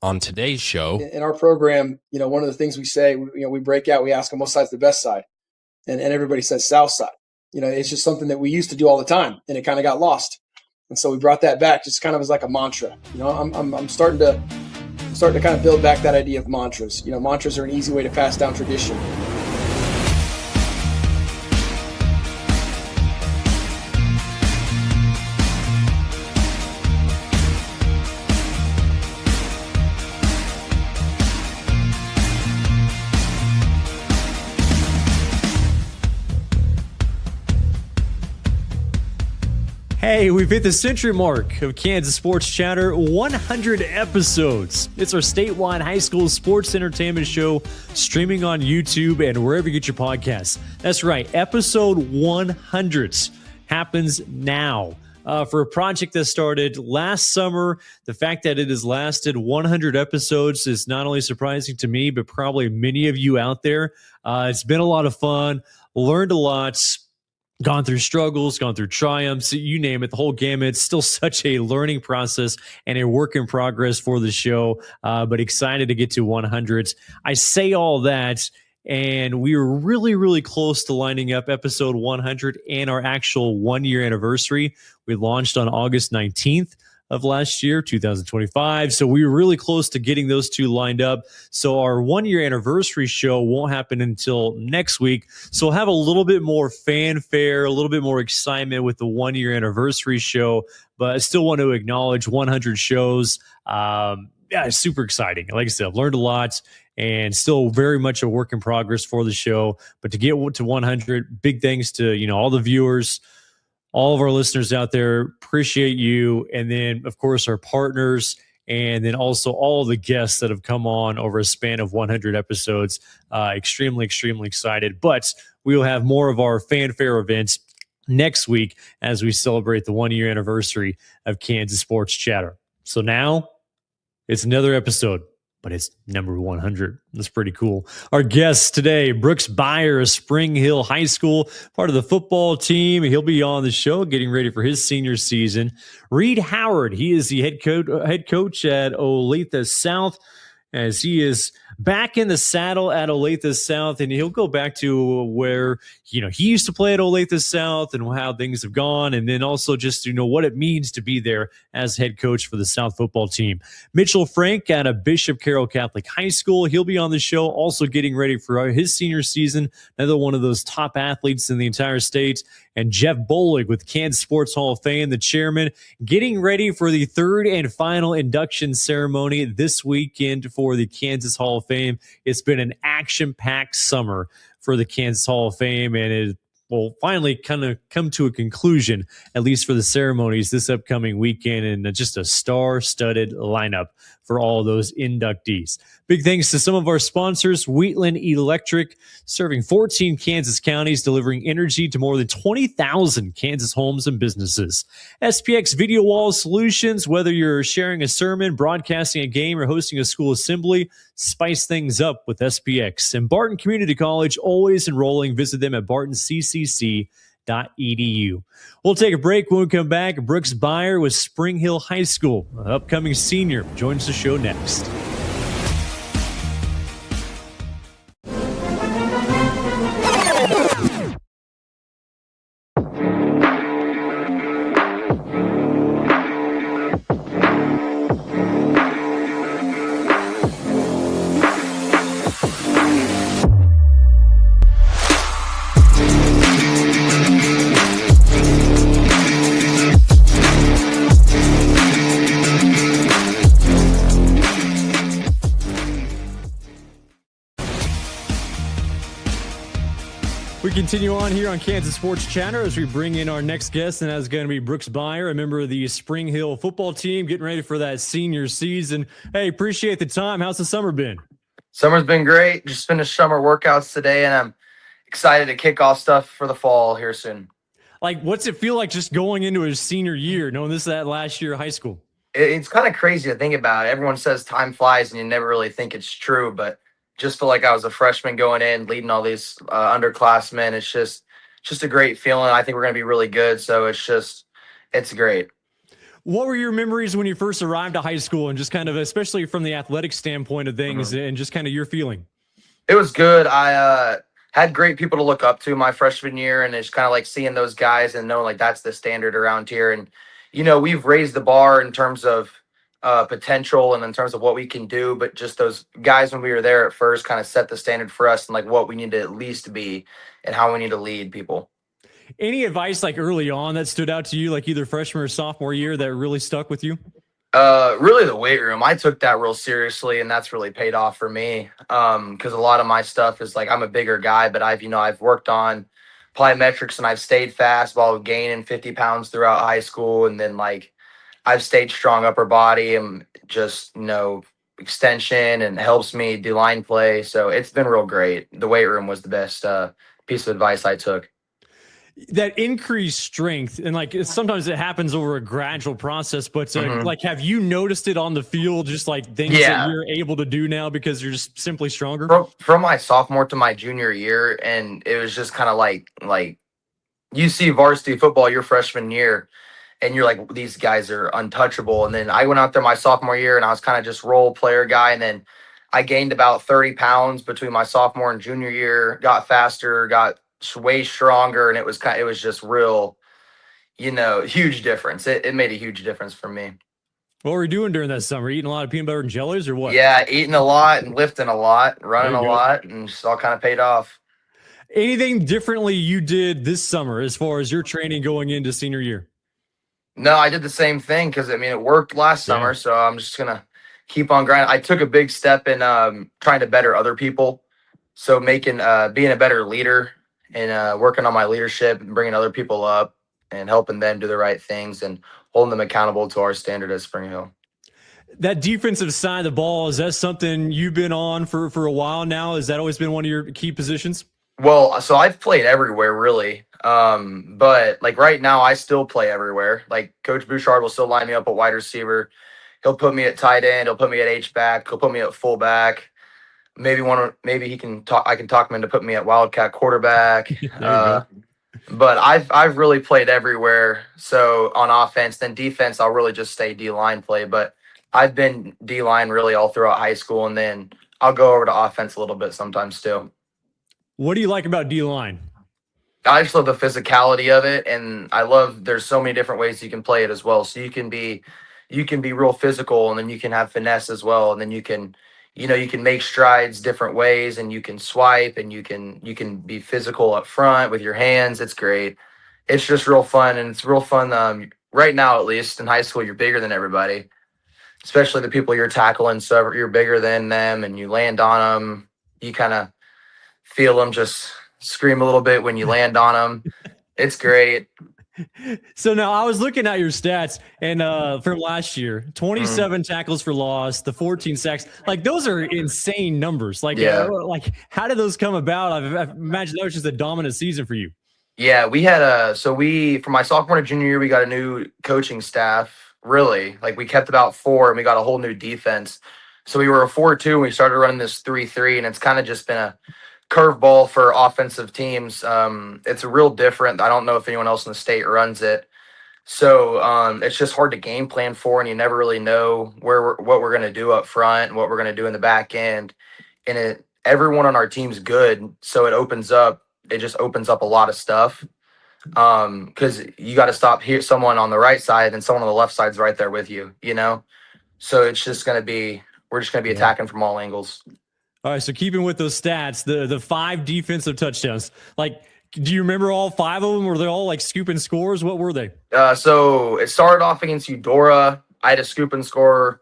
On today's show, in our program, one of the things we say, we break out, we ask them what side's the best side, and everybody says south side. It's just something that we used to do all the time, and it kind of got lost. And so we brought that back, just kind of as like a mantra. I'm starting to kind of build back that idea of mantras. Mantras are an easy way to pass down tradition. Hey, we've hit the century mark of Kansas Sports Chatter, 100 episodes. It's our statewide high school sports entertainment show streaming on YouTube and wherever you get your podcasts. That's right, episode 100 happens now. For a project that started last summer, the fact that it has lasted 100 episodes is not only surprising to me, but probably many of you out there. It's been a lot of fun, learned a lot, gone through struggles, gone through triumphs, you name it, the whole gamut. It's still such a learning process and a work in progress for the show, but excited to get to 100. I say all that, and we were really, really close to lining up episode 100 and our actual one-year anniversary. We launched on August 19th of last year, 2025. So we were really close to getting those two lined up. So our one-year anniversary show won't happen until next week. So we'll have a little bit more fanfare, a little bit more excitement with the one-year anniversary show. But I still want to acknowledge 100 shows. It's super exciting. Like I said, I've learned a lot and still very much a work in progress for the show. But to get to 100, big thanks to all the viewers, all of our listeners out there, appreciate you. And then, of course, our partners, and then also all the guests that have come on over a span of 100 episodes. Extremely, extremely excited. But we will have more of our fanfare events next week as we celebrate the one-year anniversary of Kansas Sports Chatter. So now it's another episode, but it's number 100. That's pretty cool. Our guests today, Brooks Beyer of Spring Hill High School, part of the football team. He'll be on the show getting ready for his senior season. Reed Howard, he is the head coach at Olathe South, as he is back in the saddle at Olathe South, and he'll go back to where he used to play at Olathe South and how things have gone, and then also just what it means to be there as head coach for the South football team. Mitchell Frank out of Bishop Carroll Catholic High School, he'll be on the show, also getting ready for his senior season, another one of those top athletes in the entire state. And Jeff Bollig with Kansas Sports Hall of Fame, the chairman, getting ready for the third and final induction ceremony this weekend for the Kansas Hall of Fame. It's been an action-packed summer for the Kansas Hall of Fame, and it will finally kind of come to a conclusion, at least for the ceremonies this upcoming weekend, and just a star-studded lineup for all of those inductees. Big thanks to some of our sponsors, Wheatland Electric, serving 14 Kansas counties, delivering energy to more than 20,000 Kansas homes and businesses. SPX Video Wall Solutions, whether you're sharing a sermon, broadcasting a game, or hosting a school assembly, spice things up with SPX. And Barton Community College, always enrolling. Visit them at bartonccc.edu. We'll take a break. When we come back, Brooks Beyer with Spring Hill High School, an upcoming senior, joins the show next. Continue on here on Kansas Sports Chatter as we bring in our next guest, and that's going to be Brooks Beyer, a member of the Spring Hill football team, getting ready for that senior season. Hey, appreciate the time. How's the summer been? Summer's been great. Just finished summer workouts today, and I'm excited to kick off stuff for the fall here soon. Like, what's it feel like just going into a senior year, knowing this is that last year of high school? It's kind of crazy to think about. Everyone says time flies, and you never really think it's true, but just feel like I was a freshman going in, leading all these underclassmen. It's just a great feeling. I think we're going to be really good. So it's great. What were your memories when you first arrived to high school, and just kind of, especially from the athletic standpoint of things, and just kind of your feeling? It was good. I had great people to look up to my freshman year, and it's kind of like seeing those guys and knowing like that's the standard around here. And we've raised the bar in terms of potential and in terms of what we can do, but just those guys when we were there at first kind of set the standard for us and like what we need to at least be and how we need to lead people. Any advice like early on that stood out to you, like either freshman or sophomore year, that really stuck with you? Really the weight room. I took that real seriously, and that's really paid off for me. Because a lot of my stuff is like I'm a bigger guy, but I've worked on plyometrics and I've stayed fast while gaining 50 pounds throughout high school, and then like I've stayed strong upper body and just extension, and helps me do line play. So it's been real great. The weight room was the best piece of advice I took. That increased strength, and like sometimes it happens over a gradual process, but like, have you noticed it on the field, just like things that you're able to do now because you're just simply stronger? From my sophomore to my junior year, and it was just kind of like you see varsity football your freshman year, and you're like, these guys are untouchable. And then I went out there my sophomore year, and I was kind of just role player guy, and then I gained about 30 pounds between my sophomore and junior year, got faster, got way stronger, and it was just real, huge difference. It made a huge difference for me. What were you doing during that summer? Eating a lot of peanut butter and jellies, or what? Yeah, eating a lot and lifting a lot, running a lot, and just all kind of paid off. Anything differently you did this summer as far as your training going into senior year? No, I did the same thing because it worked last summer, so I'm just gonna keep on grinding. I took a big step in trying to better other people, so being a better leader, and working on my leadership and bringing other people up and helping them do the right things and holding them accountable to our standard at Spring Hill. That defensive side of the ball, is that something you've been on for a while now? Has that always been one of your key positions? Well, so I've played everywhere really. But like right now I still play everywhere. Like Coach Bouchard will still line me up at wide receiver. He'll put me at tight end. He'll put me at H-back. He'll put me at fullback. Maybe I can talk him into putting me at wildcat quarterback. But I've really played everywhere. So on offense, then defense, I'll really just stay D-line play. But I've been D-line really all throughout high school, and then I'll go over to offense a little bit sometimes too. What do you like about D-line? I just love the physicality of it, and I love there's so many different ways you can play it as well. So you can be real physical, and then you can have finesse as well, and then you can make strides different ways, and you can swipe, and you can be physical up front with your hands. It's great. It's just real fun, and it's real fun. Right now, at least in high school, you're bigger than everybody, especially the people you're tackling. So you're bigger than them, and you land on them. You kind of feel them just scream a little bit when you land on them. It's great. So now I was looking at your stats, and from last year, 27 tackles for loss, the 14 sacks. Like those are insane numbers. Like, like how did those come about? I imagine that was just a dominant season for you. Yeah, we had from my sophomore to junior year, we got a new coaching staff. Really, like we kept about 4, and we got a whole new defense. So we were a 4-2, and we started running this 3-3, and it's kind of just been a curveball for offensive teams. It's real different. I don't know if anyone else in the state runs it. So it's just hard to game plan for, and you never really know what we're going to do up front and what we're going to do in the back end. And everyone on our team's good, so it just opens up a lot of stuff. Because you got to stop someone on the right side, and someone on the left side's right there with you, So it's just going to be, we're just going to be attacking from all angles. All right, so keeping with those stats, the 5 defensive touchdowns, like, do you remember all 5 of them? Were they all like scoop and scores? What were they? So it started off against Eudora. I had a scoop and score.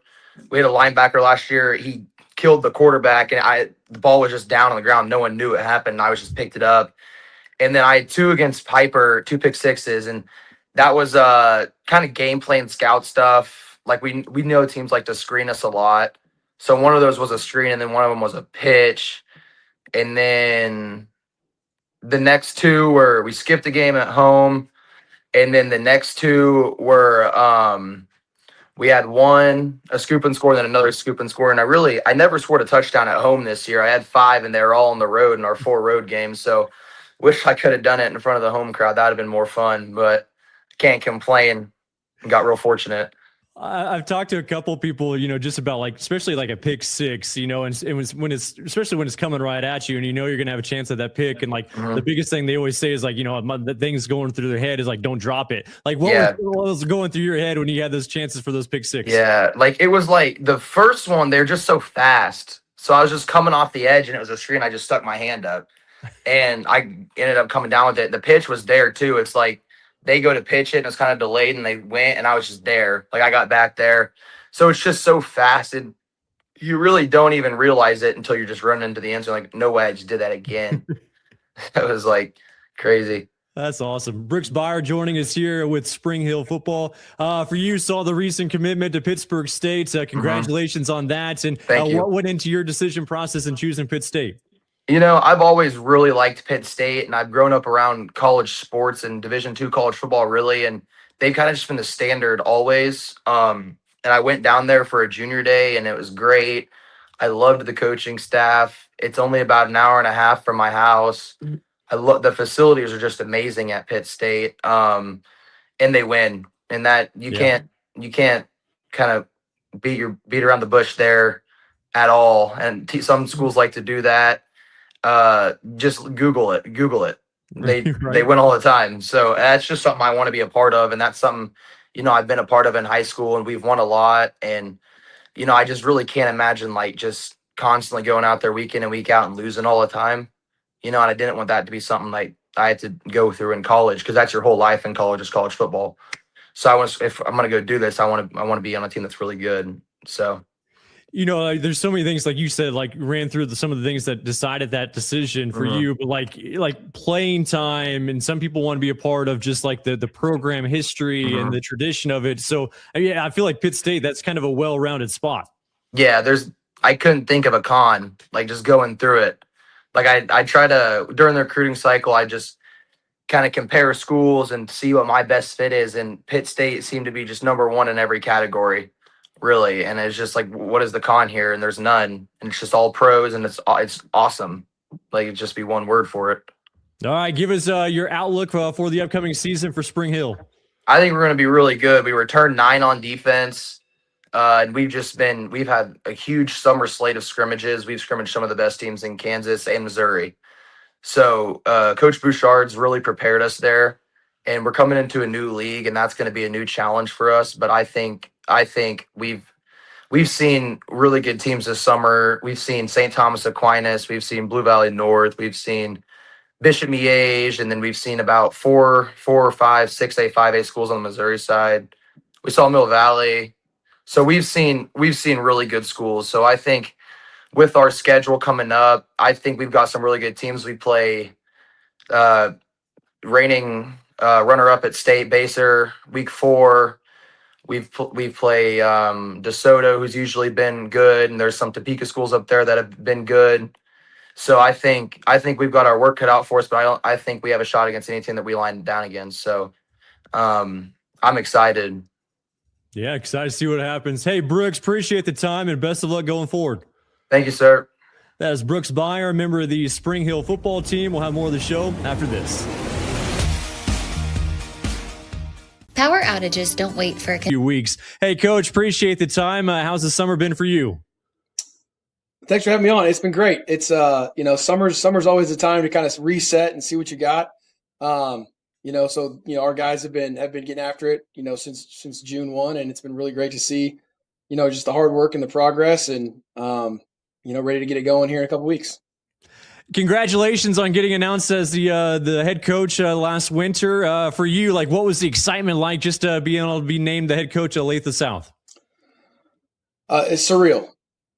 We had a linebacker last year. He killed the quarterback, and the ball was just down on the ground. No one knew it happened. I just picked it up. And then I had 2 against Piper, 2 pick sixes, and that was kind of game plan scout stuff. Like we know teams like to screen us a lot. So one of those was a screen, and then one of them was a pitch. And then the next 2 were we skipped a game at home. And then the next 2 were we had one, a scoop and score, then another scoop and score. And I never scored a touchdown at home this year. I had 5, and they were all on the road in our 4 road games. So wish I could have done it in front of the home crowd. That would have been more fun, but can't complain. got real fortunate. I've talked to a couple people, just about like, especially like a pick six, and it was especially when it's coming right at you and you're going to have a chance at that pick. And like the biggest thing they always say is like, the things going through their head is like, don't drop it. Like what was going through your head when you had those chances for those pick six? Yeah. Like it was like the first one, they're just so fast. So I was just coming off the edge and it was a screen. I just stuck my hand up and I ended up coming down with it. The pitch was there too. It's like, they go to pitch it and it's kind of delayed and they went and I was just there. Like I got back there. So it's just so fast and you really don't even realize it until you're just running into the end zone. Like, no way, I just did that again. That was like crazy. That's awesome. Brooks Byer joining us here with Spring Hill football. For you, saw the recent commitment to Pittsburgh State. Congratulations on that. And what went into your decision process in choosing Pitt State? I've always really liked Pitt State, and I've grown up around college sports and Division II college football, really, and they've kind of just been the standard always. And I went down there for a junior day, and it was great. I loved the coaching staff. It's only about an hour and a half from my house. I love the facilities are just amazing at Pitt State, and they win. And that you can't kind of beat around the bush there at all. And some schools like to do that. Just Google it. They win all the time. So that's just something I want to be a part of. And that's something, I've been a part of in high school and we've won a lot. And, I just really can't imagine like just constantly going out there week in and week out and losing all the time, and I didn't want that to be something like I had to go through in college because that's your whole life in college is college football. So if I'm going to go do this, I want to be on a team that's really good. So. There's so many things like you said, like ran through some of the things that decided that decision for you, but like playing time, and some people want to be a part of just like the program history and the tradition of it. So I feel like Pitt State, that's kind of a well-rounded spot. Yeah, I couldn't think of a con, like just going through it. Like I try to, during the recruiting cycle, I just kind of compare schools and see what my best fit is. And Pitt State seemed to be just number one in every category. Really, and it's just like, what is the con here? And there's none, and it's just all pros, and it's awesome. Like it'd just be one word for it. All right, give us your outlook for the upcoming season for Spring Hill. I think we're going to be really good. We returned 9 on defense, and we've had a huge summer slate of scrimmages. We've scrimmaged some of the best teams in Kansas and Missouri. So Coach Bouchard's really prepared us there, and we're coming into a new league, and that's going to be a new challenge for us. But I think we've seen really good teams this summer. We've seen St. Thomas Aquinas. We've seen Blue Valley North. We've seen Bishop Miege, and then we've seen about 4 or 5 6A 5A schools on the Missouri side. We saw Mill Valley. So we've seen really good schools. So I think with our schedule coming up, I think we've got some really good teams. We play reigning runner-up at state Baser week 4. We play DeSoto, who's usually been good, and there's some Topeka schools up there that have been good. So I think we've got our work cut out for us, but I think we have a shot against any team that we line down against. So I'm excited. Yeah, excited to see what happens. Hey, Brooks, appreciate the time and best of luck going forward. Thank you, sir. That is Brooks Byer, a member of the Spring Hill football team. We'll have more of the show after this. Power outages don't wait for a few weeks. Hey, Coach, appreciate the time. How's the summer been for you? Thanks for having me on. It's been great. It's summer's always the time to kind of reset and see what you got. Our guys have been getting after it, since June 1, and it's been really great to see, just the hard work and the progress, and ready to get it going here in a couple weeks. Congratulations on getting announced as the head coach last winter. For you, like, what was the excitement like just being able to be named the head coach at Olathe South? It's surreal.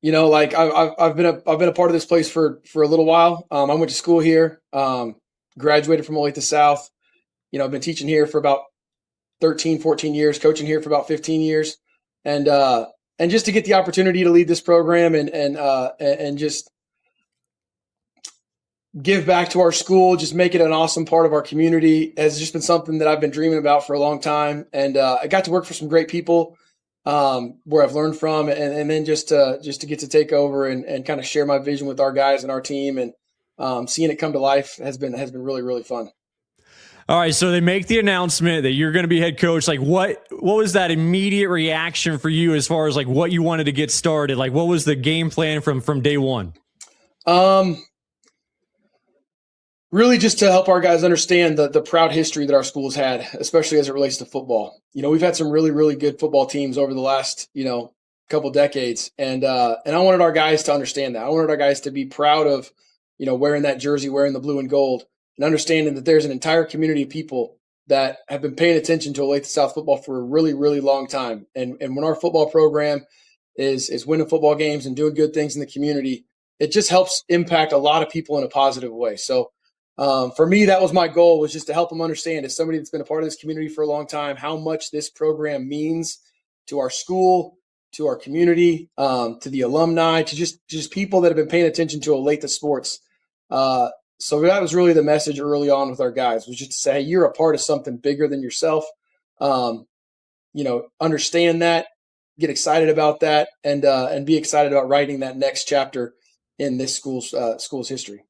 I've been a part of this place for a little while. I went to school here, graduated from Olathe South. I've been teaching here for about 13, 14 years, coaching here for about 15 years, and just to get the opportunity to lead this program and just give back to our school, just make it an awesome part of our community has just been something that I've been dreaming about for a long time. And I got to work for some great people where I've learned from, and then just to get to take over and kind of share my vision with our guys and our team, and seeing it come to life has been really, really fun. All right, so they make the announcement that you're going to be head coach. Like, what was that immediate reaction for you as far as like what you wanted to get started? Like, what was the game plan from day one? Really just to help our guys understand the proud history that our school's had, especially as it relates to football. We've had some really, really good football teams over the last, couple decades. And I wanted our guys to understand that. I wanted our guys to be proud of, wearing that jersey, wearing the blue and gold, and understanding that there's an entire community of people that have been paying attention to Olathe South football for a really, really long time. And when our football program is winning football games and doing good things in the community, it just helps impact a lot of people in a positive way. So for me, that was my goal, was just to help them understand, as somebody that's been a part of this community for a long time, how much this program means to our school, to our community, to the alumni, to just people that have been paying attention to Olathe sports. So that was really the message early on with our guys, was just to say, hey, you're a part of something bigger than yourself. Understand that, get excited about that, and be excited about writing that next chapter in this school's history.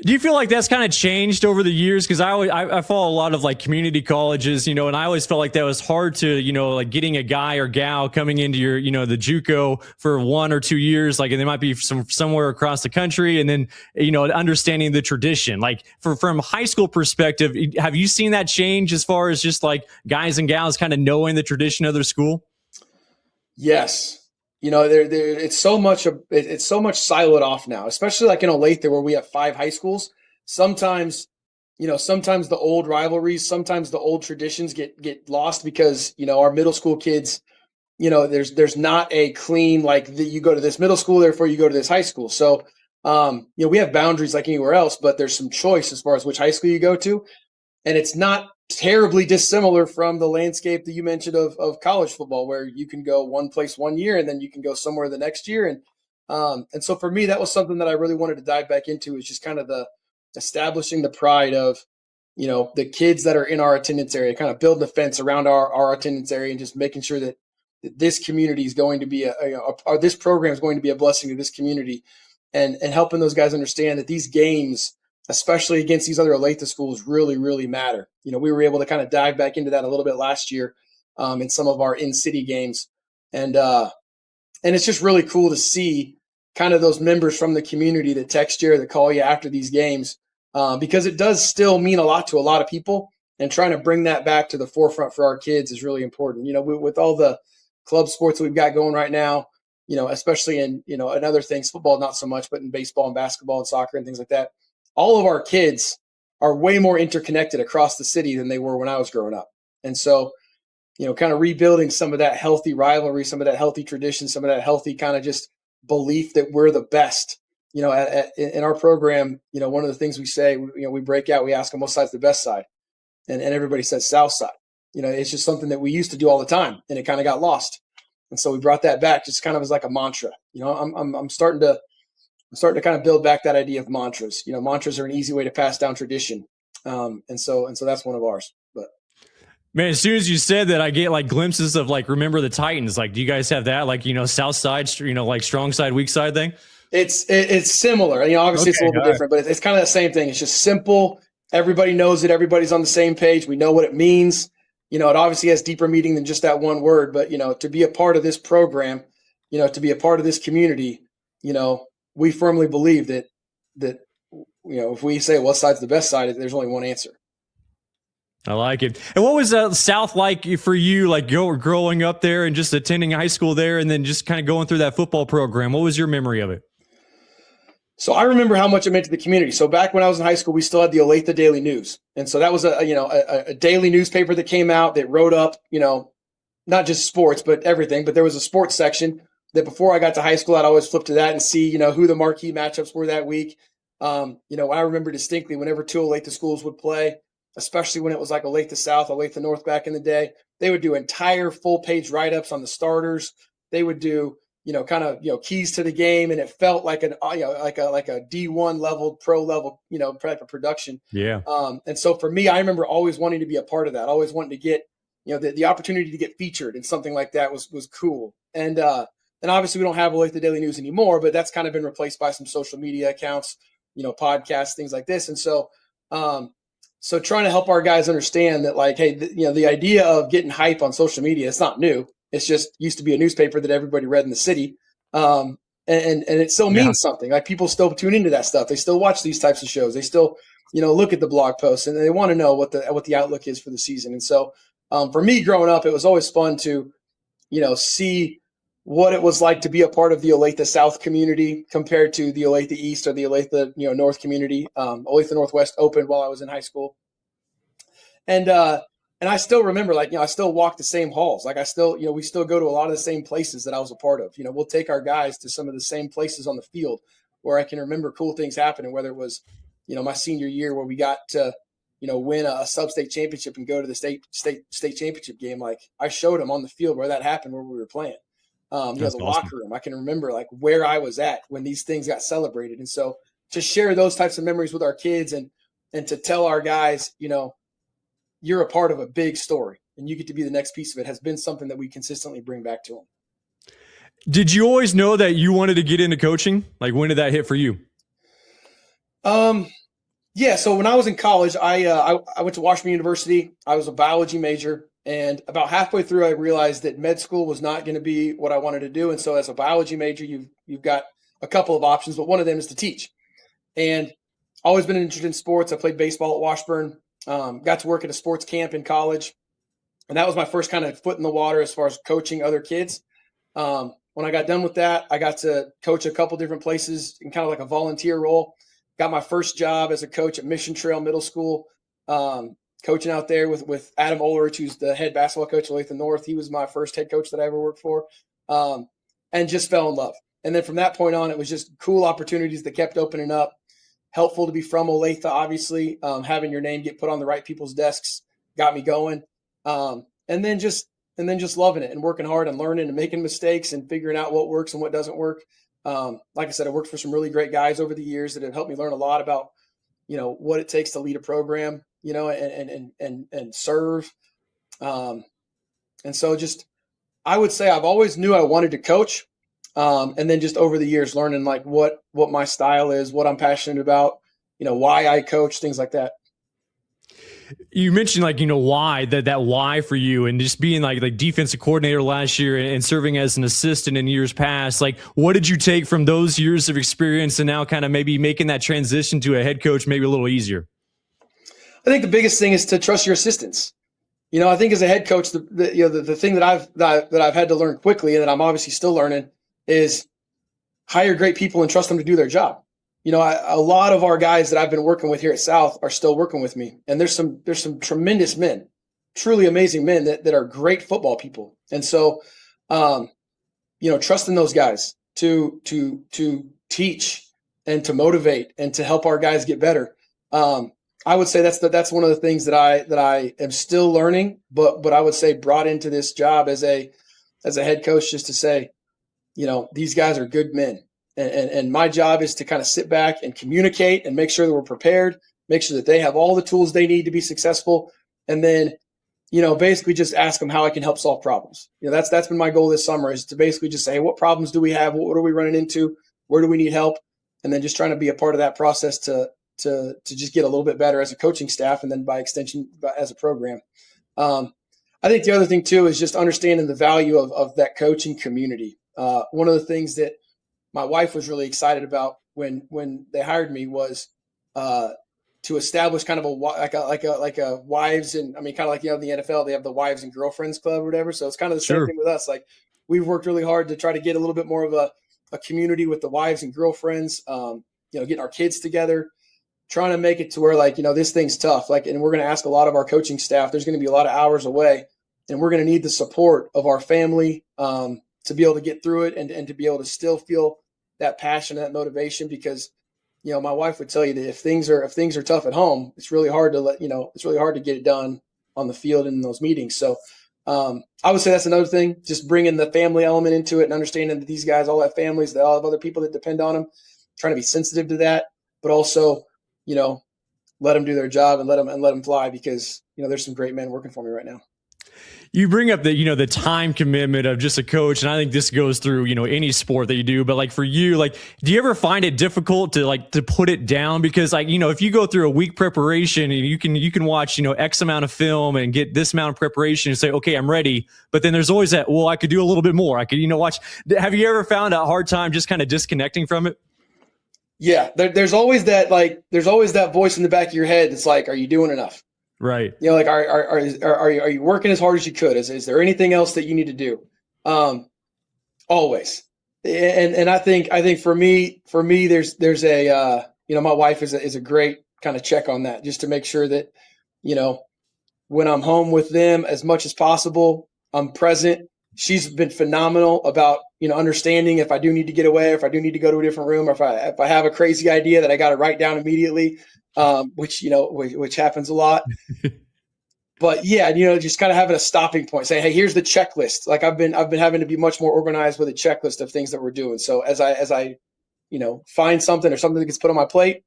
Do you feel like that's kind of changed over the years? Because I follow a lot of like community colleges, and I always felt like that was hard to, like getting a guy or gal coming into your, the JUCO for 1 or 2 years, like, and they might be somewhere across the country, and then, understanding the tradition. Like from high school perspective, have you seen that change as far as just like guys and gals kind of knowing the tradition of their school? Yes. It's so much siloed off now, especially like in Olathe where we have 5 high schools. Sometimes the old rivalries, sometimes the old traditions get lost because, our middle school kids, there's not a clean, like you go to this middle school, therefore you go to this high school. So, we have boundaries like anywhere else, but there's some choice as far as which high school you go to. And it's not terribly dissimilar from the landscape that you mentioned of college football, where you can go one place 1 year and then you can go somewhere the next year. And so for me, that was something that I really wanted to dive back into, is just kind of the establishing the pride of, the kids that are in our attendance area, kind of building a fence around our attendance area, and just making sure that this community is going to be this program is going to be a blessing to this community, and helping those guys understand that these games, especially against these other Olathe schools, really, really matter. We were able to kind of dive back into that a little bit last year in some of our in-city games. And it's just really cool to see kind of those members from the community that text you or that call you after these games, because it does still mean a lot to a lot of people, and trying to bring that back to the forefront for our kids is really important. With all the club sports that we've got going right now, especially in, and other things, football, not so much, but in baseball and basketball and soccer and things like that, all of our kids are way more interconnected across the city than they were when I was growing up. And so, kind of rebuilding some of that healthy rivalry, some of that healthy tradition, some of that healthy kind of just belief that we're the best, in our program. One of the things we say, we break out, we ask them what side's the best side. And everybody says South side. It's just something that we used to do all the time, and it kind of got lost. And so we brought that back just kind of as like a mantra. I'm starting to kind of build back that idea of mantras. Mantras are an easy way to pass down tradition. And so that's one of ours. But man, as soon as you said that, I get like glimpses of like, remember the Titans. Like, do you guys have that? Like, South side, like strong side, weak side thing? It's similar. Obviously it's a little bit different, but it's kind of the same thing. It's just simple. Everybody knows it. Everybody's on the same page. We know what it means. It obviously has deeper meaning than just that one word, but to be a part of this program, to be a part of this community, we firmly believe that if we say what side's the best side, there's only one answer. I like it. And what was South like for you, like growing up there and just attending high school there, and then just kind of going through that football program? What was your memory of it? So I remember how much it meant to the community. So back when I was in high school, we still had the Olathe Daily News. And so that was a daily newspaper that came out that wrote up, not just sports, but everything. But there was a sports section that before I got to high school, I'd always flip to that and see, who the marquee matchups were that week. I remember distinctly whenever 2 Olathe schools would play, especially when it was like Olathe South, Olathe North back in the day, they would do entire full page write-ups on the starters. They would do, keys to the game. And it felt like a D1 level, pro level, type of production. Yeah. And so for me, I remember always wanting to be a part of that, always wanting to get, the opportunity to get featured in something like that was cool. And obviously we don't have Olathe Daily News anymore, but that's kind of been replaced by some social media accounts, podcasts, things like this. And so, So trying to help our guys understand that, like, hey, the idea of getting hype on social media, it's not new. It's just used to be a newspaper that everybody read in the city. And it still means something. Like, people still tune into that stuff. They still watch these types of shows. They still, look at the blog posts, and they want to know what the outlook is for the season. And so for me growing up, it was always fun to, see what it was like to be a part of the Olathe South community compared to the Olathe East or the Olathe, North community. Olathe Northwest opened while I was in high school. And I still remember, like, I still walk the same halls. Like, I still, we still go to a lot of the same places that I was a part of. We'll take our guys to some of the same places on the field where I can remember cool things happening, whether it was, my senior year where we got to, win a sub-state championship and go to the state championship game. Like, I showed them on the field where that happened, where we were playing. The awesome. Locker room. I can remember, like, where I was at when these things got celebrated. And so to share those types of memories with our kids and to tell our guys, you're a part of a big story and you get to be the next piece of it, has been something that we consistently bring back to them. Did you always know that you wanted to get into coaching? Like, when did that hit for you? Yeah. So when I was in college, I went to Washington University. I was a biology major. And about halfway through, I realized that med school was not going to be what I wanted to do. And so as a biology major, you've got a couple of options, but one of them is to teach. And always been interested in sports. I played baseball at Washburn, got to work at a sports camp in college. And that was my first kind of foot in the water as far as coaching other kids. When I got done with that, I got to coach a couple different places in kind of like a volunteer role. Got my first job as a coach at Mission Trail Middle School, coaching out there with Adam Ulrich, who's the head basketball coach at Olathe North. He was my first head coach that I ever worked for, and just fell in love. And then from that point on, it was just cool opportunities that kept opening up. Helpful to be from Olathe, obviously. Having your name get put on the right people's desks got me going. And then just loving it and working hard and learning and making mistakes and figuring out what works and what doesn't work. Like I said, I worked for some really great guys over the years that have helped me learn a lot about, what it takes to lead a program, and serve. And so I would say I've always knew I wanted to coach. And then just over the years, learning like what my style is, what I'm passionate about, why I coach, things like that. You mentioned why that why for you, and just being like defensive coordinator last year and serving as an assistant in years past. Like, what did you take from those years of experience and now kind of maybe making that transition to a head coach maybe a little easier? I think the biggest thing is to trust your assistants. I think as a head coach, the thing that I've had to learn quickly, and that I'm obviously still learning, is hire great people and trust them to do their job. A lot of our guys that I've been working with here at South are still working with me. And there's some tremendous men, truly amazing men that are great football people. And so, trusting those guys to teach and to motivate and to help our guys get better. I would say that's one of the things that I am still learning, but I would say brought into this job as a head coach, just to say, these guys are good men. And my job is to kind of sit back and communicate and make sure that we're prepared, make sure that they have all the tools they need to be successful. And then, basically just ask them how I can help solve problems. That's been my goal this summer, is to basically just say, hey, what problems do we have? What are we running into? Where do we need help? And then just trying to be a part of that process to just get a little bit better as a coaching staff, and then by extension as a program. I think the other thing too is just understanding the value of that coaching community. One of the things that my wife was really excited about when they hired me was to establish kind of a wives, and kind of like in the NFL, they have the wives and girlfriends club or whatever. So it's kind of the same thing with us. Like, we've worked really hard to try to get a little bit more of a community with the wives and girlfriends. Getting our kids together, trying to make it to where this thing's tough. And we're going to ask a lot of our coaching staff. There's going to be a lot of hours away, and we're going to need the support of our family to be able to get through it and to be able to still feel that passion, that motivation, because, my wife would tell you that if things are tough at home, it's really hard to get it done on the field and in those meetings. So I would say that's another thing, just bringing the family element into it and understanding that these guys all have families, they all have other people that depend on them, trying to be sensitive to that, but also, let them do their job and let them fly, because, there's some great men working for me right now. You bring up the time commitment of just a coach, and I think this goes through any sport that you do. But like for you, like, do you ever find it difficult to put it down? Because like if you go through a week preparation and you can watch X amount of film and get this amount of preparation and say, okay, I'm ready. But then there's always that, well, I could do a little bit more. I could watch. Have you ever found a hard time just kind of disconnecting from it? Yeah, there's always that voice in the back of your head that's like, are you doing enough? Right. Like, are you working as hard as you could? Is there anything else that you need to do? Always. And I think for me, there's a, my wife is a great kind of check on that, just to make sure that, when I'm home with them as much as possible, I'm present. She's been phenomenal about, understanding if I do need to get away, if I do need to go to a different room, or if I have a crazy idea that I got to write down immediately. Which happens a lot. But yeah, just kind of having a stopping point, saying, hey, here's the checklist. Like I've been having to be much more organized with a checklist of things that we're doing. So as I find something or something that gets put on my plate,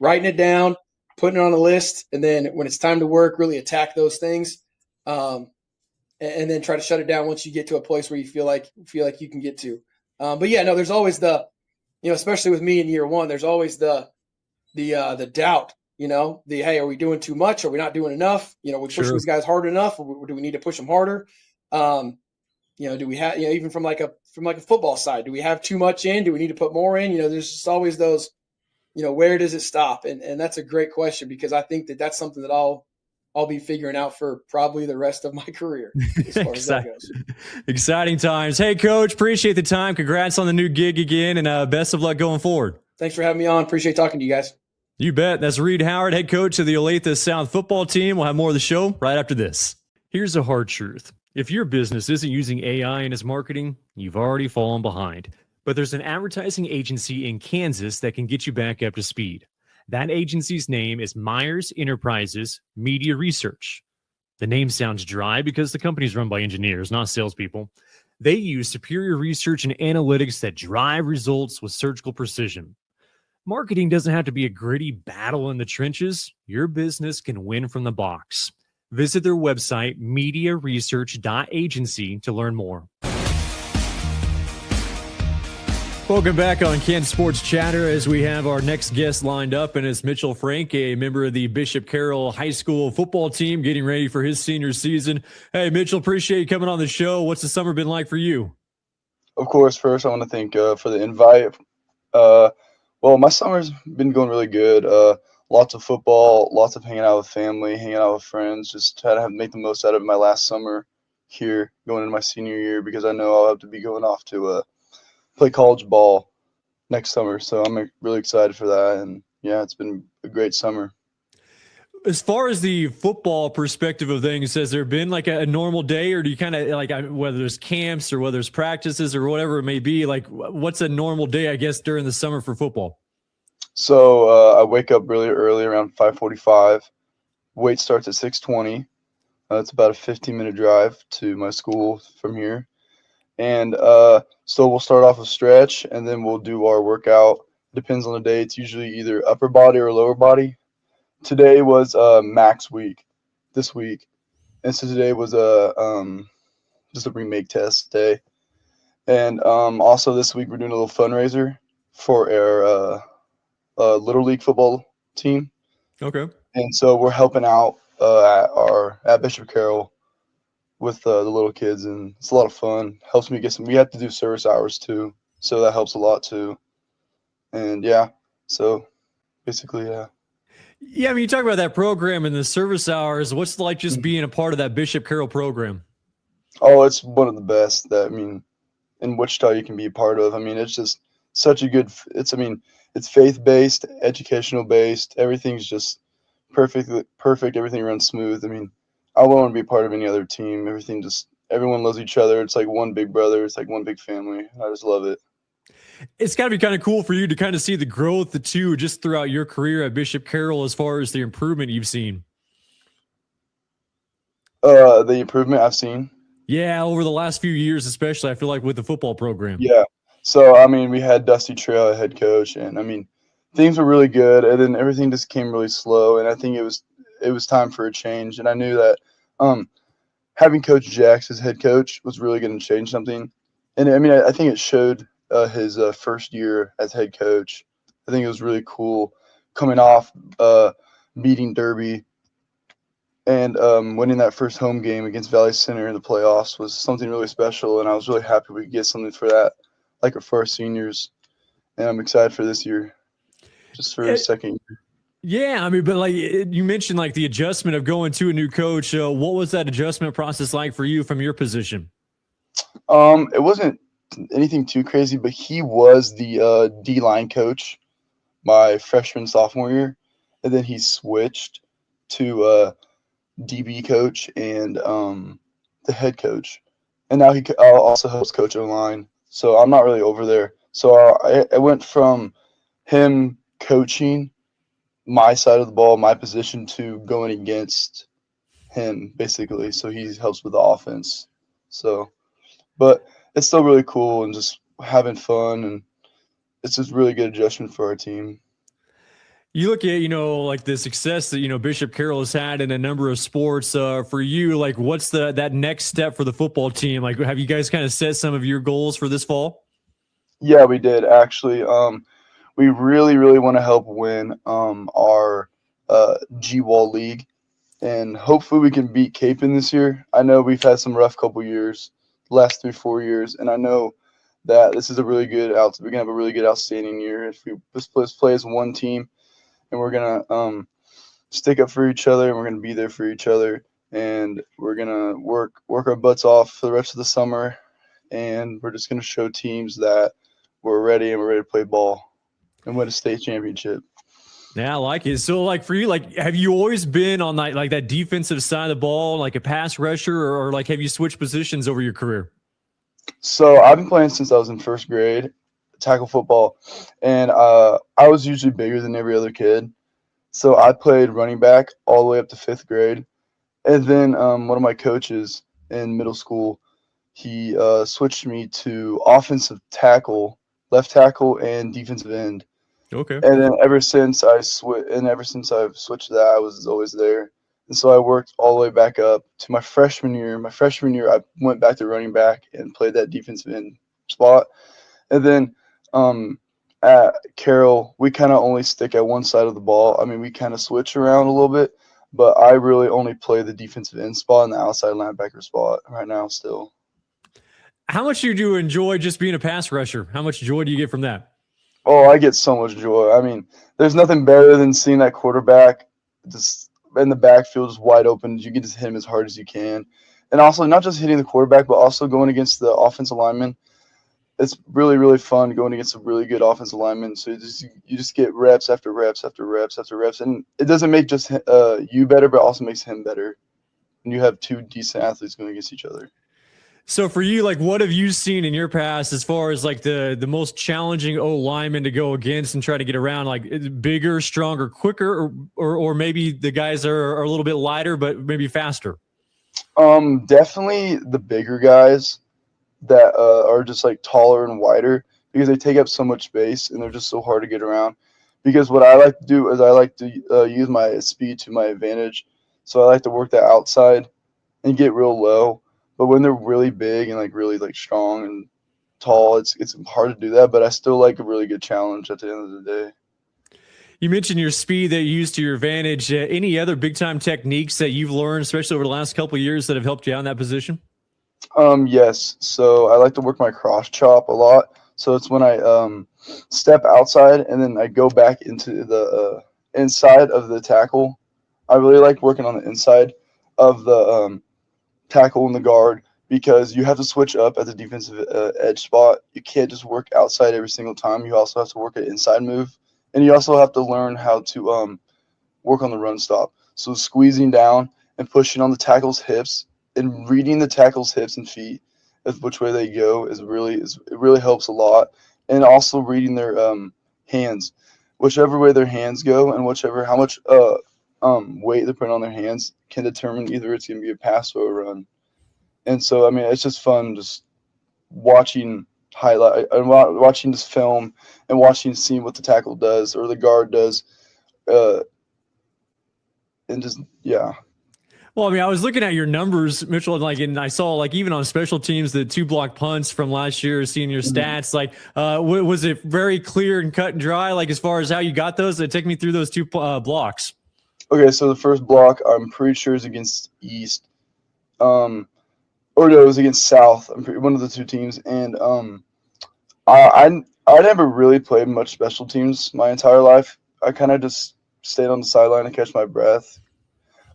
writing it down, putting it on a list, and then when it's time to work, really attack those things. And then try to shut it down once you get to a place where you feel like you can get to. But yeah, no, there's always the, especially with me in year one, there's always the doubt, hey, are we doing too much? Are we not doing enough? We push these guys hard enough, or do we need to push them harder? Do we have, even from like a football side, do we have too much in? Do we need to put more in? There's just always those, where does it stop? And that's a great question, because I think that's something that I'll be figuring out for probably the rest of my career, as far as that goes. Exciting times. Hey, Coach, appreciate the time. Congrats on the new gig again, and best of luck going forward. Thanks for having me on. Appreciate talking to you guys. You bet. That's Reed Howard, head coach of the Olathe South football team. We'll have more of the show right after this. Here's a hard truth. If your business isn't using AI in its marketing, you've already fallen behind. But there's an advertising agency in Kansas that can get you back up to speed. That agency's name is Meyers Enterprises Media Research. The name sounds dry because the company's run by engineers, not salespeople. They use superior research and analytics that drive results with surgical precision. Marketing doesn't have to be a gritty battle in the trenches. Your business can win from the box. Visit their website, mediaresearch.agency, to learn more. Welcome back on Kansas Sports Chatter as we have our next guest lined up, and it's Mitchell Frank, a member of the Bishop Carroll High School football team, getting ready for his senior season. Hey, Mitchell, appreciate you coming on the show. What's the summer been like for you? Of course, first I want to thank for the invite. Well, my summer's been going really good. Lots of football, lots of hanging out with family, hanging out with friends, just try to make the most out of my last summer here going into my senior year, because I know I'll have to be going off to play college ball next summer. So I'm really excited for that. And yeah, it's been a great summer. As far as the football perspective of things, has there been like a normal day, or do you kind of like, whether there's camps or whether it's practices or whatever it may be, like what's a normal day, I guess, during the summer for football? So I wake up really early, around 5:45. Weight starts at 6:20. It's about a 15-minute drive to my school from here. And so we'll start off with stretch, and then we'll do our workout. Depends on the day. It's usually either upper body or lower body. Today was max week this week. And so today was just a remake test day. And also this week we're doing a little fundraiser for our Little League football team. Okay. And so we're helping out at Bishop Carroll with the little kids, and it's a lot of fun. Helps me we have to do service hours too, so that helps a lot too. And yeah, so basically, yeah. Yeah, I mean, you talk about that program and the service hours. What's it like just being a part of that Bishop Carroll program? Oh, it's one of the best that, in Wichita you can be a part of. It's just such a good, it's faith-based, educational-based. Everything's just perfect. Everything runs smooth. I wouldn't want to be part of any other team. Everyone loves each other. It's like one big brother. It's like one big family. I just love it. It's got to be kind of cool for you to kind of see the growth, too, just throughout your career at Bishop Carroll, as far as the improvement you've seen. The improvement I've seen? Yeah, over the last few years, especially, I feel like, with the football program. Yeah. So, we had Dusty Trail, head coach, and, things were really good, and then everything just came really slow, and I think it was time for a change, and I knew that having Coach Jax as head coach was really going to change something. And I mean, I think it showed his first year as head coach. I think it was really cool coming off beating Derby and winning that first home game against Valley Center in the playoffs was something really special. And I was really happy we could get something for that, like for our seniors. And I'm excited for this year, just for a second year. Yeah, I mean, but like you mentioned, like the adjustment of going to a new coach. What was that adjustment process like for you from your position? It wasn't anything too crazy, but he was the D-line coach my freshman, sophomore year, and then he switched to DB coach and the head coach, and now he also helps coach O-line. So I'm not really over there. So I went from him coaching my side of the ball, my position, to going against him basically. So he helps with the offense. So, but it's still really cool and just having fun, and it's just really good adjustment for our team. You look at, like the success that, Bishop Carroll has had in a number of sports. For you, like what's that next step for the football team? Like, have you guys kind of set some of your goals for this fall? Yeah, we did actually. We really, really want to help win our G-Wall League, and hopefully we can beat Capon this year. I know we've had some rough couple years, last 3-4 years, and I know that this is a really good we're gonna have a really good outstanding year if we just play as one team, and we're gonna stick up for each other, and we're gonna be there for each other, and we're gonna work our butts off for the rest of the summer, and we're just gonna show teams that we're ready and we're ready to play ball and win a state championship. Yeah, I like it. So, like for you, like have you always been on that defensive side of the ball, like a pass rusher, or like have you switched positions over your career? So I've been playing since I was in first grade, tackle football, and I was usually bigger than every other kid. So I played running back all the way up to 5th grade, and then one of my coaches in middle school, he switched me to offensive tackle, left tackle, and defensive end. Okay. And then ever since I've switched that, I was always there. And so I worked all the way back up to my freshman year. My freshman year, I went back to running back and played that defensive end spot. And then at Carroll, we kind of only stick at one side of the ball. I mean, we kind of switch around a little bit, but I really only play the defensive end spot and the outside linebacker spot right now still. How much do you enjoy just being a pass rusher? How much joy do you get from that? Oh, I get so much joy. I mean, there's nothing better than seeing that quarterback just in the backfield, just wide open. You can just hit him as hard as you can. And also, not just hitting the quarterback, but also going against the offensive lineman. It's really, really fun going against a really good offensive lineman. So you just get reps after reps after reps after reps. And it doesn't make just you better, but also makes him better. And you have two decent athletes going against each other. So for you, like, what have you seen in your past as far as like the most challenging O lineman to go against and try to get around? Like bigger, stronger, quicker, or maybe the guys are a little bit lighter but maybe faster? Definitely the bigger guys that are just like taller and wider, because they take up so much space and they're just so hard to get around. Because what I like to do is I like to use my speed to my advantage. So I like to work that outside and get real low. But when they're really big and like really like strong and tall, it's hard to do that. But I still like a really good challenge at the end of the day. You mentioned your speed that you use to your advantage. Any other big time techniques that you've learned, especially over the last couple of years, that have helped you out in that position? Yes. So I like to work my cross chop a lot. So it's when I step outside and then I go back into the inside of the tackle. I really like working on the inside of the tackle and the guard, because you have to switch up at the defensive edge spot. You can't just work outside every single time. You also have to work an inside move, and you also have to learn how to work on the run stop. So squeezing down and pushing on the tackle's hips and reading the tackle's hips and feet of which way they go it really helps a lot. And also reading their hands, whichever way their hands go and how much weight they put on their hands can determine either it's going to be a pass or a run. And so, I mean, it's just fun just watching this film and seeing what the tackle does or the guard does. And just, yeah. Well, I mean, I was looking at your numbers, Mitchell, and I saw even on special teams, the 2 block punts from last year, seeing your stats, was it very clear and cut and dry, as far as how you got those? Take me through those 2 blocks. Okay, so the first block, I'm pretty sure is against East. Or no, it was against South. One of the 2 teams. And I never really played much special teams my entire life. I kind of just stayed on the sideline to catch my breath.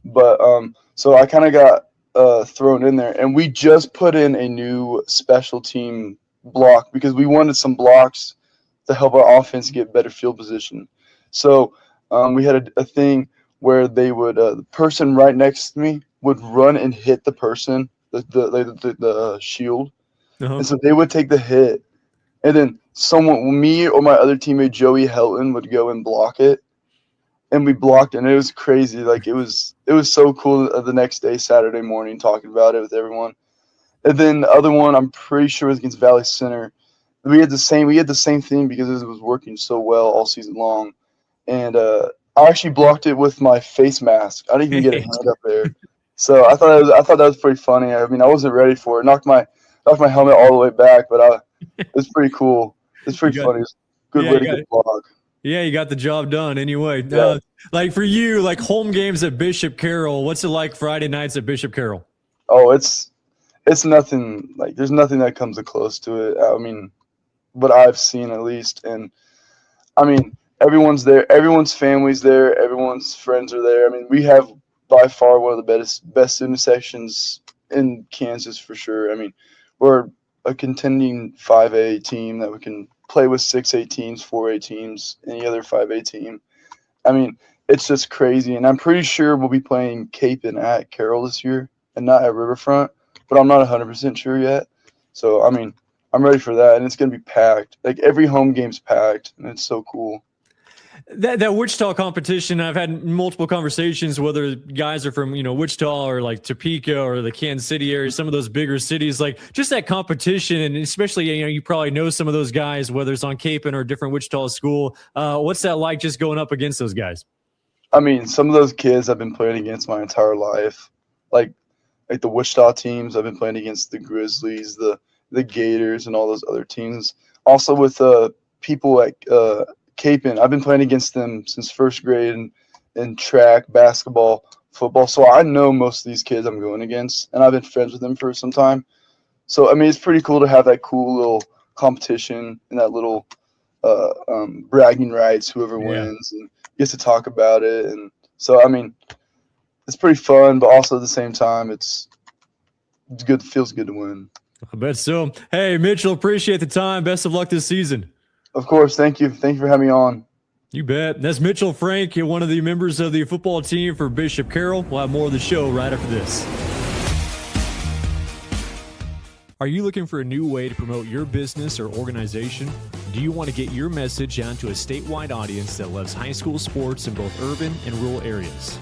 But so I kind of got thrown in there, and we just put in a new special team block because we wanted some blocks to help our offense get better field position. So we had a thing where they would the person right next to me would run and hit the person, the shield, and so they would take the hit, and then me or my other teammate Joey Helton would go and block it. And we blocked, and it was crazy. It was so cool the next day, Saturday morning, talking about it with everyone. And then the other one, I'm pretty sure was against Valley Center. We had the same thing because it was working so well all season long. And I actually blocked it with my face mask. I didn't even get a hand up there. So I thought that was pretty funny. I mean, I wasn't ready for it. Knocked my helmet all the way back, but it was pretty cool. It's pretty funny. It's a good way to get blocked. Yeah, you got the job done anyway. Yeah. For you, home games at Bishop Carroll, what's it like Friday nights at Bishop Carroll? Oh, it's nothing. There's nothing that comes close to it. I mean, what I've seen at least. And I mean, everyone's there. Everyone's family's there. Everyone's friends are there. I mean, we have by far one of the best student sections in Kansas for sure. I mean, we're a contending 5A team that we can play with 6A teams, 4A teams, any other 5A team. I mean, it's just crazy. And I'm pretty sure we'll be playing Capon at Carroll this year and not at Riverfront, but I'm not 100% sure yet. So, I mean, I'm ready for that, and it's going to be packed. Every home game's packed, and it's so cool. That Wichita competition, I've had multiple conversations, whether guys are from, Wichita or Topeka or the Kansas City area, some of those bigger cities, just that competition. And especially, you probably know some of those guys, whether it's on Capon or a different Wichita school. What's that like just going up against those guys? I mean, some of those kids I've been playing against my entire life. Like the Wichita teams, I've been playing against the Grizzlies, the Gators, and all those other teams. Also with people at Capon, I've been playing against them since first grade in track, basketball, football. So I know most of these kids I'm going against, and I've been friends with them for some time. So, I mean, it's pretty cool to have that cool little competition and that little bragging rights, whoever wins, and gets to talk about it. And so, I mean, it's pretty fun, but also at the same time, it's good. It feels good to win. I bet so. Hey, Mitchell, appreciate the time. Best of luck this season. Of course. Thank you. Thank you for having me on. You bet. That's Mitchell Frank, one of the members of the football team for Bishop Carroll. We'll have more of the show right after this. Are you looking for a new way to promote your business or organization? Do you want to get your message out to a statewide audience that loves high school sports in both urban and rural areas?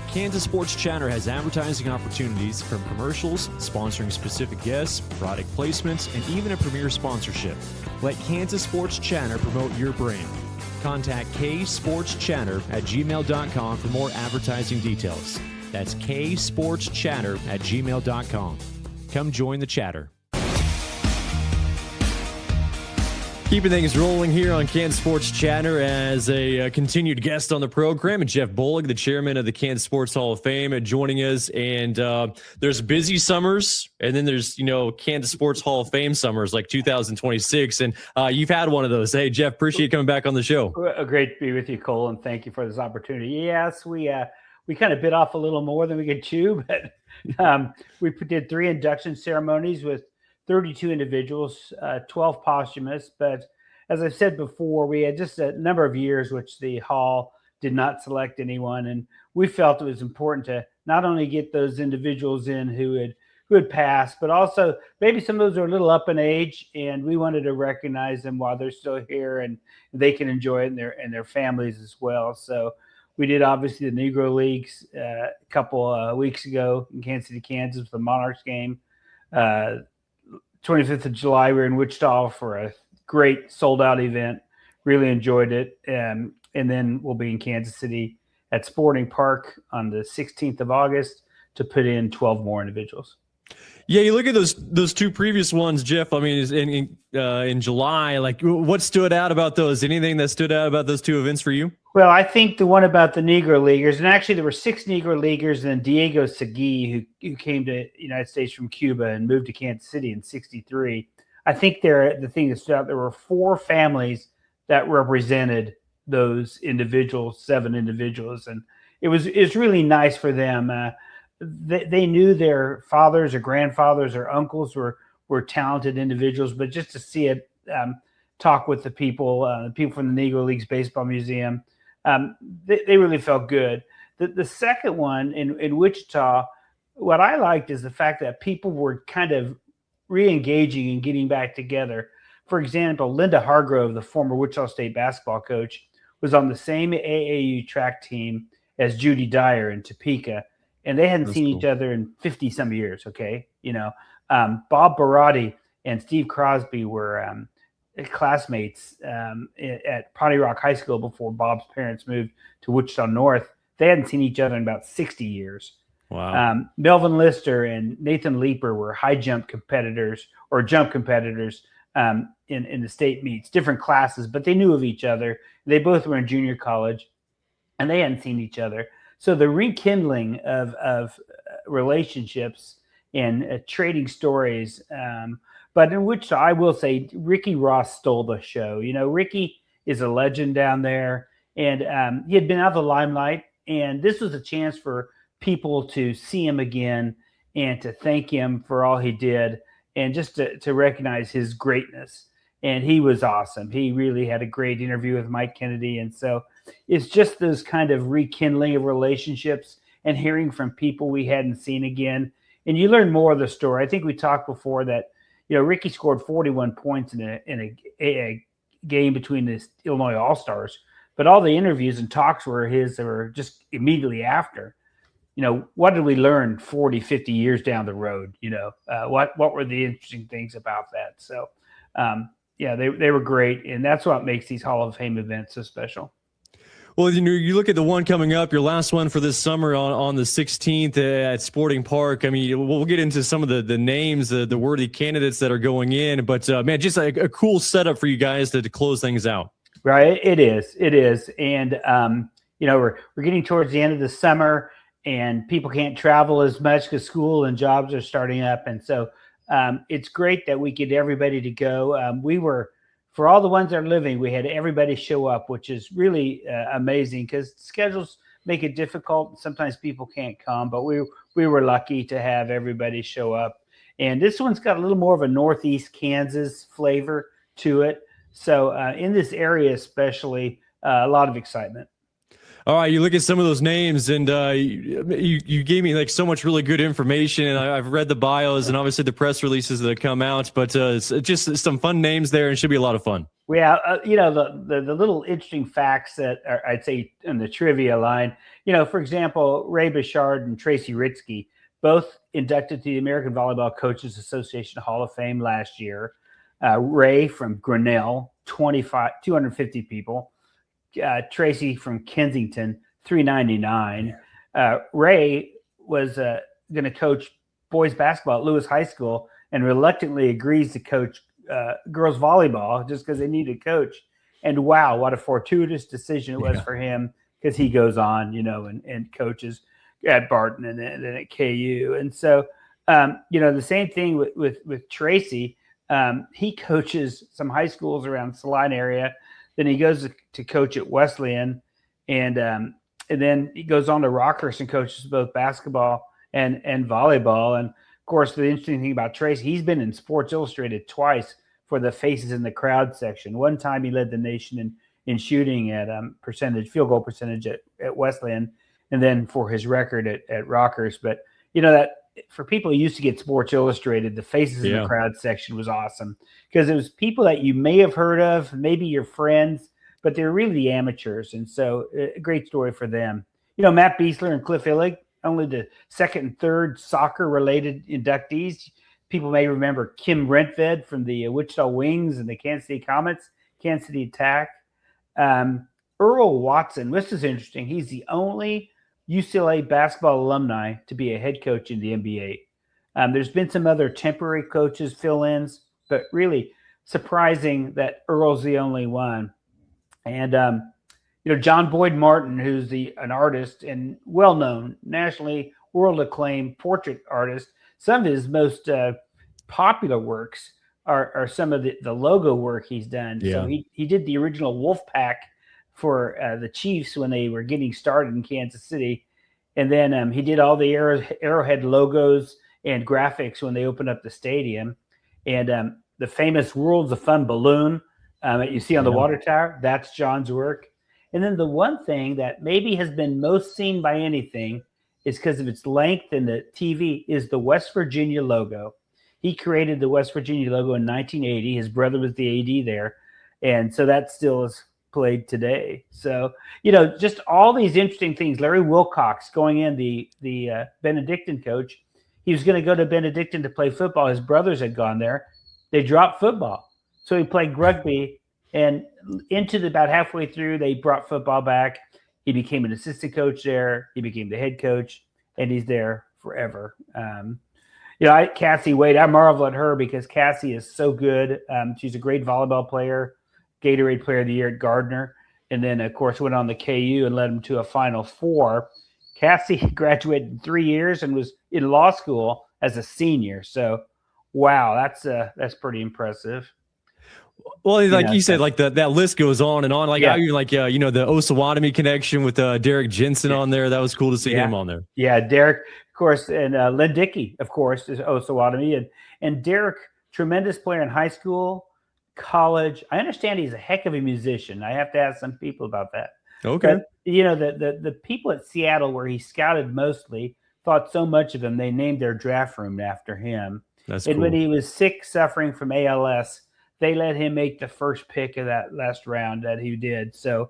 Kansas Sports Chatter has advertising opportunities from commercials, sponsoring specific guests, product placements, and even a premier sponsorship. Let Kansas Sports Chatter promote your brand. Contact ksportschatter@gmail.com for more advertising details. That's ksportschatter@gmail.com. Come join the chatter. Keeping things rolling here on Kansas Sports Chatter as a continued guest on the program, and Jeff Bollig, the chairman of the Kansas Sports Hall of Fame, joining us. And there's busy summers, and then there's Kansas Sports Hall of Fame summers like 2026, and you've had one of those. Hey, Jeff, appreciate you coming back on the show. Great to be with you, Cole, and thank you for this opportunity. Yes, we kind of bit off a little more than we could chew, but we did 3 induction ceremonies with 32 individuals, 12 posthumous. But as I said before, we had just a number of years which the hall did not select anyone, and we felt it was important to not only get those individuals in who had passed, but also maybe some of those are a little up in age, and we wanted to recognize them while they're still here and they can enjoy it and their families as well. So we did obviously the Negro Leagues a couple weeks ago in Kansas City, Kansas, for the Monarchs game. 25th of July, we were in Wichita for a great sold-out event. Really enjoyed it. And then we'll be in Kansas City at Sporting Park on the 16th of August to put in 12 more individuals. Yeah, you look at those two previous ones, Jeff. I mean, in July, like what stood out about those? Anything that stood out about those two events for you? Well, I think the one about the Negro Leaguers, and actually there were 6 Negro Leaguers, and then Diego Segui, who came to the United States from Cuba and moved to Kansas City in '63. I think the thing that stood out, there were 4 families that represented those individuals, 7 individuals, and it was really nice for them. They knew their fathers or grandfathers or uncles were talented individuals, but just to see it, talk with the people from the Negro Leagues Baseball Museum, they really felt good. The second one in Wichita, what I liked is the fact that people were kind of re-engaging and getting back together. For example, Linda Hargrove, the former Wichita State basketball coach, was on the same AAU track team as Judy Dyer in Topeka, and they hadn't seen each other in 50 some years. Okay. Bob Barati and Steve Crosby were classmates at Potty Rock High School before Bob's parents moved to Wichita North. They hadn't seen each other in about 60 years. Wow. Melvin Lister and Nathan Leeper were high jump competitors or jump competitors in the state meets, different classes, but they knew of each other. They both were in junior college, and they hadn't seen each other. So the rekindling of relationships and trading stories. But in Wichita, I will say Ricky Ross stole the show. Ricky is a legend down there, and he had been out of the limelight, and this was a chance for people to see him again and to thank him for all he did and just to recognize his greatness. And he was awesome. He really had a great interview with Mike Kennedy. And so it's just those kind of rekindling of relationships and hearing from people we hadn't seen again. And you learn more of the story. I think we talked before that, Ricky scored 41 points in a game between the Illinois All-Stars, but all the interviews and talks were just immediately after. What did we learn 40, 50 years down the road? What were the interesting things about that? So, they were great. And that's what makes these Hall of Fame events so special. Well, you look at the one coming up, your last one for this summer on the 16th at Sporting Park. I mean, we'll get into some of the names, the worthy candidates that are going in. But, man, just a cool setup for you guys to close things out. Right. It is. And, we're getting towards the end of the summer, and people can't travel as much because school and jobs are starting up. And so it's great that we get everybody to go. For all the ones that are living, we had everybody show up, which is really amazing because schedules make it difficult. Sometimes people can't come, but we were lucky to have everybody show up. And this one's got a little more of a Northeast Kansas flavor to it. So in this area especially, a lot of excitement. All right, you look at some of those names, and you gave me like so much really good information, and I've read the bios and obviously the press releases that come out, but it's just some fun names there, and it should be a lot of fun. Yeah, the little interesting facts that are, I'd say in the trivia line, for example, Ray Bouchard and Tracy Ritzke, both inducted to the American Volleyball Coaches Association Hall of Fame last year. Ray from Grinnell, 250 people. Tracy from Kensington, 399. Ray was going to coach boys basketball at Lewis High School and reluctantly agrees to coach girls volleyball just because they need a coach. And wow, what a fortuitous decision it was for him, because he goes on, and coaches at Barton and then at KU. And so, the same thing with Tracy. He coaches some high schools around Saline area. Then he goes to coach at Wesleyan, and then he goes on to Rockhurst and coaches both basketball and volleyball. And of course, the interesting thing about Tracy, he's been in Sports Illustrated twice for the Faces in the Crowd section. One time he led the nation in shooting at field goal percentage at Wesleyan, and then for his record at Rockhurst. But that for people who used to get Sports Illustrated, the Faces in the Crowd section was awesome because it was people that you may have heard of, maybe your friends, but they're really the amateurs. And so a great story for them. Matt Beasler and Cliff Illig, only the second and third soccer related inductees. People may remember Kim Rentved from the Wichita Wings and the Kansas City Comets, Kansas City Attack. Earl Watson, this is interesting. He's the only UCLA basketball alumni to be a head coach in the NBA. There's been some other temporary coaches, fill-ins, but really surprising that Earl's the only one. And, John Boyd Martin, who's an artist and well-known, nationally world-acclaimed portrait artist, some of his most popular works are some of the logo work he's done. Yeah. So he did the original Wolf Pack for the Chiefs when they were getting started in Kansas City. And then he did all the Arrowhead logos and graphics when they opened up the stadium. And the famous Worlds of Fun balloon that you see on the water tower, that's John's work. And then the one thing that maybe has been most seen by anything is because of its length and the TV is the West Virginia logo. He created the West Virginia logo in 1980. His brother was the AD there. And so that still is played today. So, just all these interesting things. Larry Wilcox going in, the Benedictine coach, he was going to go to Benedictine to play football. His brothers had gone there. They dropped football. So he played rugby, and about halfway through, they brought football back. He became an assistant coach there. He became the head coach, and he's there forever. Cassie Wade, I marvel at her because Cassie is so good. She's a great volleyball player, Gatorade Player of the Year at Gardner, and then, of course, went on the KU and led them to a Final Four. Cassie graduated in 3 years and was in law school as a senior. So, wow, that's pretty impressive. Well, like you said, like that list goes on and on. Like the Osawatomie connection with Derek Jensen on there. That was cool to see him on there. Yeah, Derek, of course, and Len Dickey, of course, is Osawatomie, and Derek, tremendous player in high school, college. I understand he's a heck of a musician. I have to ask some people about that. Okay, but, the people at Seattle where he scouted mostly thought so much of him they named their draft room after him. That's and cool. When he was sick, suffering from ALS, they let him make the first pick of that last round that he did. So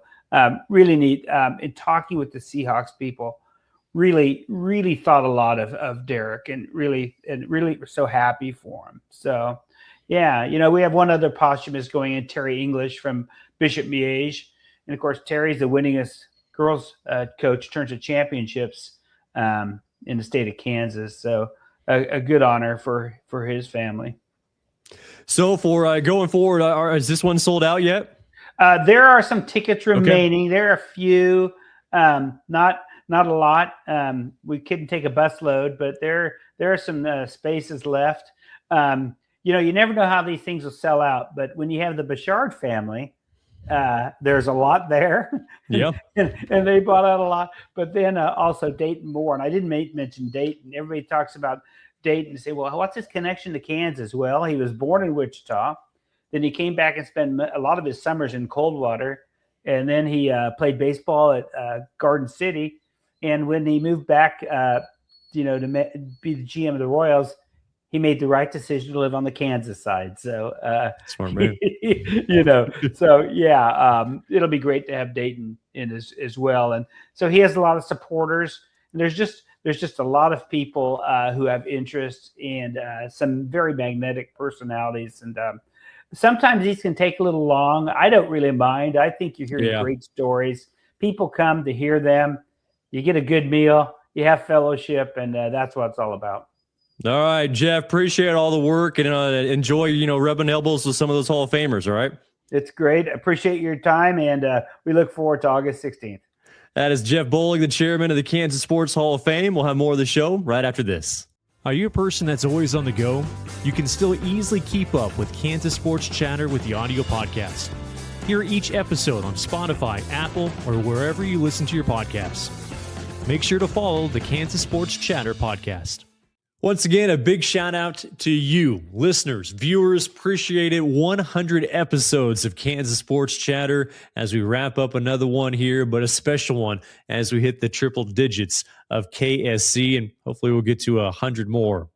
really neat. In talking with the Seahawks people, really, really thought a lot of Derek and really were so happy for him. So, yeah, we have one other posthumous going in, Terry English from Bishop Miege. And, of course, Terry's the winningest girls coach in terms of championships in the state of Kansas. So a good honor for his family. So for going forward, is this one sold out yet? There are some tickets remaining. Okay. There are a few, not a lot. We couldn't take a bus load, but there are some spaces left. You never know how these things will sell out, but when you have the Bouchard family, there's a lot there. Yeah. and they bought out a lot. But then also Dayton Moore, and I didn't mention Dayton. Everybody talks about Dayton and say, well, what's his connection to Kansas? Well, he was born in Wichita. Then he came back and spent a lot of his summers in Coldwater. And then he played baseball at Garden City. And when he moved back, to be the GM of the Royals, he made the right decision to live on the Kansas side. So, smart man. So yeah, it'll be great to have Dayton in as well. And so he has a lot of supporters. And there's just a lot of people who have interest and some very magnetic personalities. And sometimes these can take a little long. I don't really mind. I think you're hearing great stories. People come to hear them. You get a good meal. You have fellowship, and that's what it's all about. All right, Jeff, appreciate all the work and enjoy, rubbing elbows with some of those Hall of Famers, all right? It's great. Appreciate your time, and we look forward to August 16th. That is Jeff Bollig, the chairman of the Kansas Sports Hall of Fame. We'll have more of the show right after this. Are you a person that's always on the go? You can still easily keep up with Kansas Sports Chatter with the audio podcast. Hear each episode on Spotify, Apple, or wherever you listen to your podcasts. Make sure to follow the Kansas Sports Chatter podcast. Once again, a big shout out to you, listeners, viewers. Appreciate it. 100 episodes of Kansas Sports Chatter as we wrap up another one here, but a special one as we hit the triple digits of KSC, and hopefully we'll get to 100 more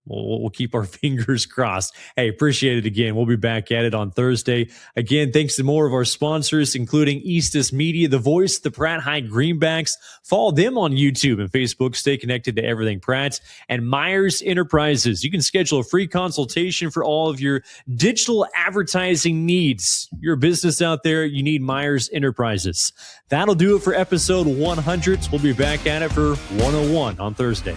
we'll keep our fingers crossed. Hey, appreciate it again. We'll be back at it on Thursday. Again, thanks to more of our sponsors, including Eastus Media, the voice of the Pratt High Greenbacks. Follow them on YouTube and Facebook. Stay connected to everything Pratt. And Meyers Enterprises. You can schedule a free consultation for all of your digital advertising needs. You're a business out there, you need Meyers Enterprises. That'll do it for episode 100. We'll be back at it for 101 on Thursday.